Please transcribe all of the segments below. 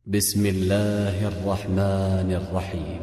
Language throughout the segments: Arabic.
بسم الله الرحمن الرحيم.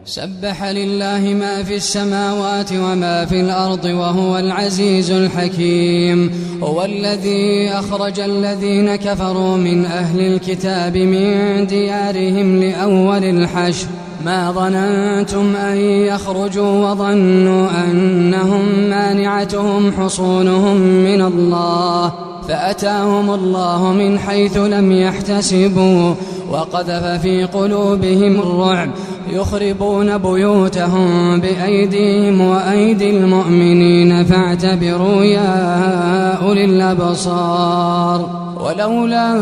سبح لله ما في السماوات وما في الأرض وهو العزيز الحكيم. هو الذي أخرج الذين كفروا من أهل الكتاب من ديارهم لأول الحشر ما ظننتم أن يخرجوا وظنوا أنهم مانعتهم حصونهم من الله فأتاهم الله من حيث لم يحتسبوا وقذف في قلوبهم الرعب يخربون بيوتهم بأيديهم وأيدي المؤمنين فاعتبروا يا أولي الأبصار. ولولا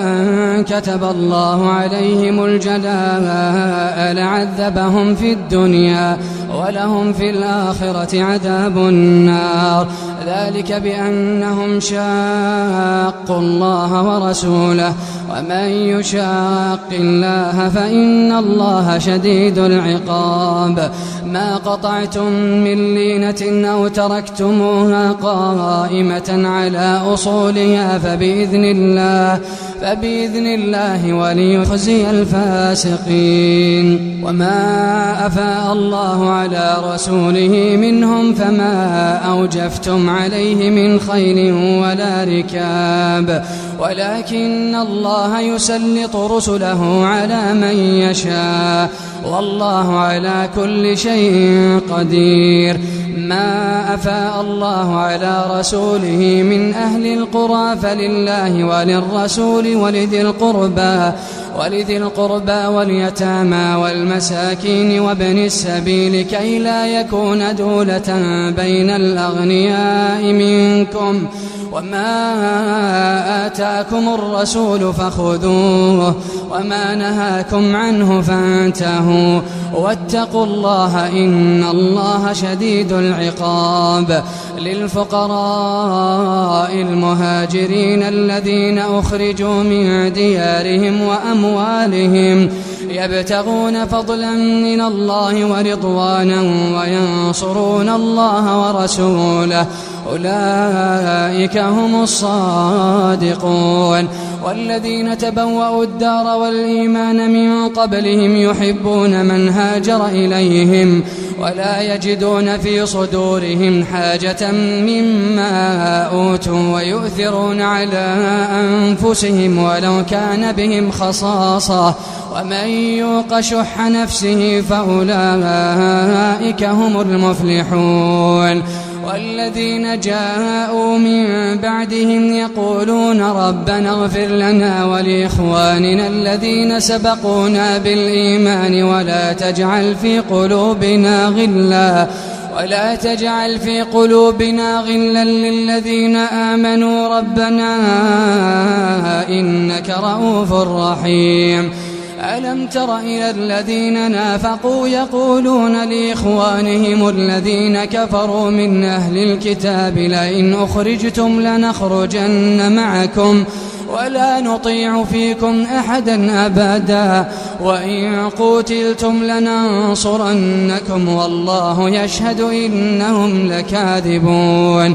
أن كتب الله عليهم الجلاء لعذبهم في الدنيا ولهم في الآخرة عذاب النار ذلك بأنهم شاقوا الله ورسوله ومن يشاق الله فإن الله شديد العقاب. ما قطعتم من لينة أو تركتموها قائمة على أصولها فبإذن الله وليخزي الفاسقين. وما أفاء الله على رسوله منهم فما أوجفتم عليه من خيل ولا ركاب ولكن الله يسلط رسله على من يشاء والله على كل شيء قدير. ما أفاء الله على رسوله من أهل القرى فلله وللرسول ولذي القربى واليتامى والمساكين وابن السبيل كي لا يكون دولة بين الأغنياء منكم. وما آتاكم الرسول فخذوه وما نهاكم عنه فانتهوا واتقوا الله إن الله شديد العقاب. للفقراء المهاجرين الذين أخرجوا من ديارهم وأموالهم يبتغون فضلا من الله ورضوانا وينصرون الله ورسوله أولئك هم الصادقون. والذين تبوأوا الدار والإيمان من قبلهم يحبون من هاجر إليهم ولا يجدون في صدورهم حاجة مما أوتوا ويؤثرون على أنفسهم ولو كان بهم خصاصة ومن يوق شح نفسه فأولئك هم المفلحون. والذين جاءوا من بعدهم يقولون ربنا اغفر لنا ولإخواننا الذين سبقونا بالإيمان ولا تجعل في قلوبنا غلا للذين آمنوا ربنا إنك رؤوف رحيم. ألم تر إلى الذين نافقوا يقولون لإخوانهم الذين كفروا من أهل الكتاب لئن أخرجتم لنخرجن معكم ولا نطيع فيكم أحدا أبدا وإن قتلتم لننصرنكم والله يشهد إنهم لكاذبون.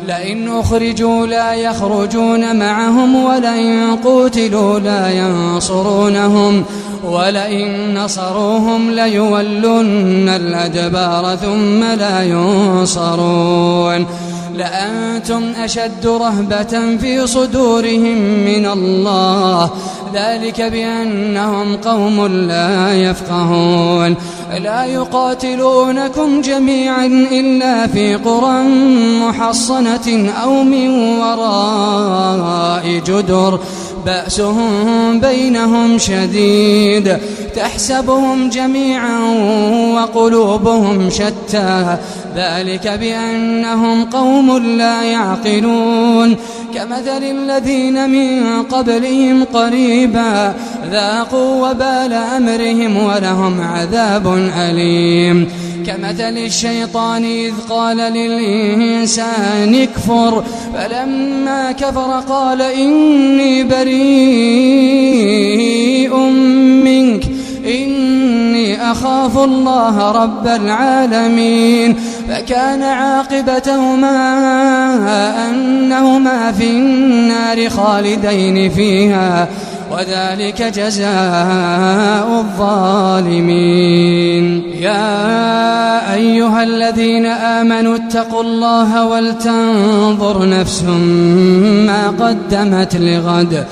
لئن أخرجوا لا يخرجون معهم ولئن قتلوا لا ينصرونهم ولئن نصروهم ليولن الأدبار ثم لا ينصرون. لأنتم أشد رهبة في صدورهم من الله ذلك بأنهم قوم لا يفقهون. لا يقاتلونكم جميعا إلا في قرى محصنة أو من وراء جدر بأسهم بينهم شديد تحسبهم جميعا وقلوبهم شتى ذلك بأنهم قوم لا يعقلون. كمثل الذين من قبلهم قريبا ذاقوا وبال أمرهم ولهم عذاب أليم. كمثل الشيطان إذ قال للإنسان اكفر فلما كفر قال إني بريء منك إني أخاف الله رب العالمين. فكان عاقبتهما أنهما في النار خالدين فيها وذلك جزاء الظالمين. يا أيها الذين آمنوا اتقوا الله ولتنظر نفس ما قدمت لغد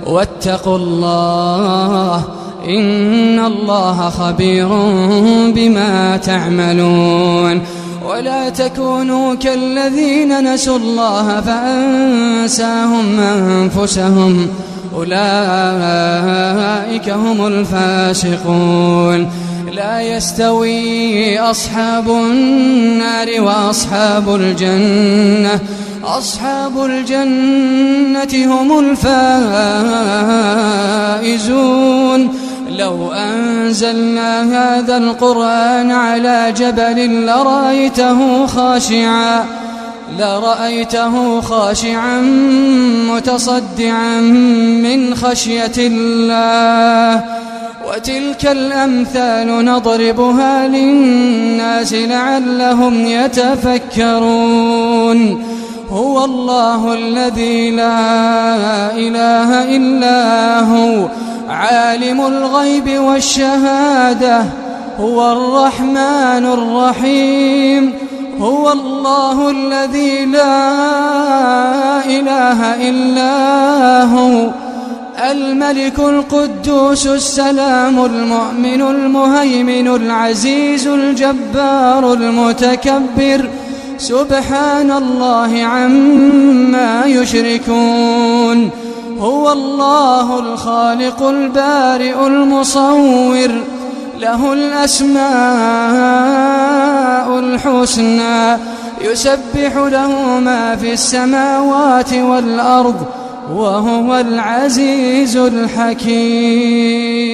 واتقوا الله إن الله خبير بما تعملون. ولا تكونوا كالذين نسوا الله فأنساهم أنفسهم أولئك هم الفاسقون. لا يستوي أصحاب النار وأصحاب الجنة أصحاب الجنة هم الفائزون. لو أنزلنا هذا القرآن على جبل لرأيته خاشعا متصدعا من خشية الله. وتلك الأمثال نضربها للناس لعلهم يتفكرون. هو الله الذي لا إله إلا هو عالم الغيب والشهادة هو الرحمن الرحيم. هو الله الذي لا إله إلا هو الملك القدوس السلام المؤمن المهيمن العزيز الجبار المتكبر سبحان الله عما يشركون. هو الله الخالق البارئ المصور له الأسماء الحسنى يسبح له ما في السماوات والأرض وهو العزيز الحكيم.